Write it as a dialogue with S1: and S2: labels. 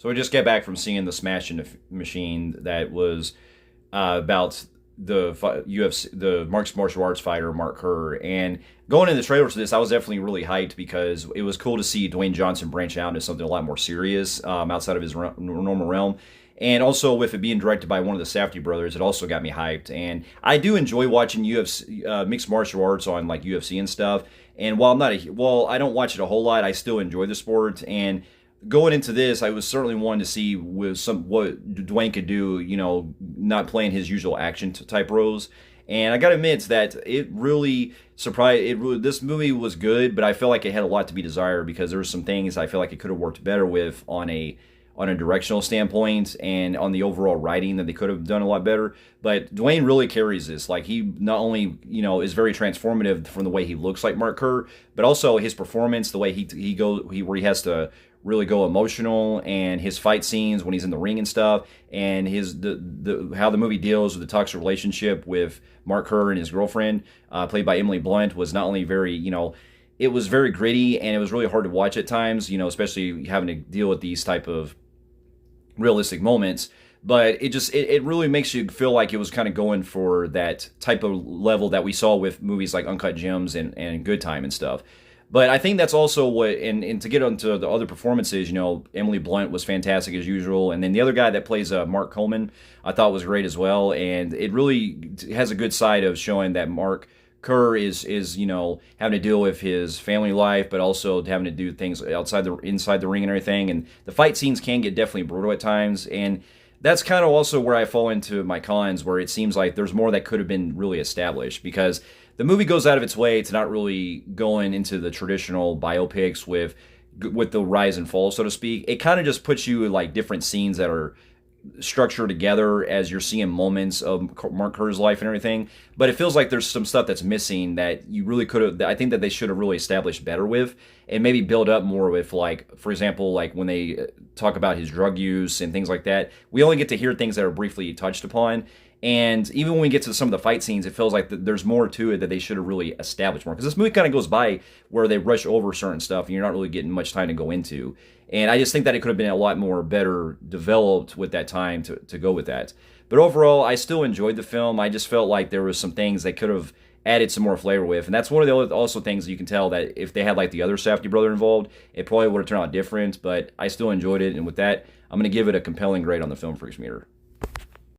S1: So I just got back from seeing the Smash Machine that was about the UFC, the mixed martial arts fighter Mark Kerr. And going in the trailer to this, I was definitely really hyped because it was cool to see Dwayne Johnson branch out into something a lot more serious outside of his normal realm. And also with it being directed by one of the Safdie brothers, it also got me hyped. And I do enjoy watching UFC mixed martial arts on like UFC and stuff. And while I don't watch it a whole lot, I still enjoy the sport. And going into this, I was certainly wanting to see with what Dwayne could do. Not playing his usual action type roles. And I gotta admit that it really surprised. This movie was good, but I feel like it had a lot to be desired because there were some things I feel like it could have worked better with on a directional standpoint and on the overall writing that they could have done a lot better. But Dwayne really carries this. Like he not only is very transformative from the way he looks like Mark Kerr, but also his performance, the way where he has to really go emotional, and his fight scenes when he's in the ring and stuff, and how the movie deals with the toxic relationship with Mark Kerr and his girlfriend, played by Emily Blunt, was not only very it was very gritty and it was really hard to watch at times, especially having to deal with these type of realistic moments. But it really makes you feel like it was kind of going for that type of level that we saw with movies like Uncut Gems and Good Time and stuff. But I think that's also and to get onto the other performances, Emily Blunt was fantastic as usual. And then the other guy that plays Mark Coleman, I thought was great as well. And it really has a good side of showing that Mark Kerr is having to deal with his family life, but also having to do things inside the ring and everything. And the fight scenes can get definitely brutal at times. And that's kind of also where I fall into my cons, where it seems like there's more that could have been really established, because the movie goes out of its way to not really going into the traditional biopics with the rise and fall, so to speak. It kind of just puts you in like different scenes that are structured together as you're seeing moments of Mark Kerr's life and everything. But it feels like there's some stuff that's missing that you really could have, I think that they should have really established better with, and maybe build up more with, like, for example, like when they talk about his drug use and things like that, we only get to hear things that are briefly touched upon. And even when we get to some of the fight scenes, it feels like there's more to it that they should have really established more. Because this movie kind of goes by where they rush over certain stuff and you're not really getting much time to go into. And I just think that it could have been a lot more better developed with that time to go with that. But overall, I still enjoyed the film. I just felt like there was some things they could have added some more flavor with. And that's one of the also things you can tell that if they had like the other Safdie brother involved, it probably would have turned out different. But I still enjoyed it. And with that, I'm going to give it a compelling grade on the Film Freaks meter.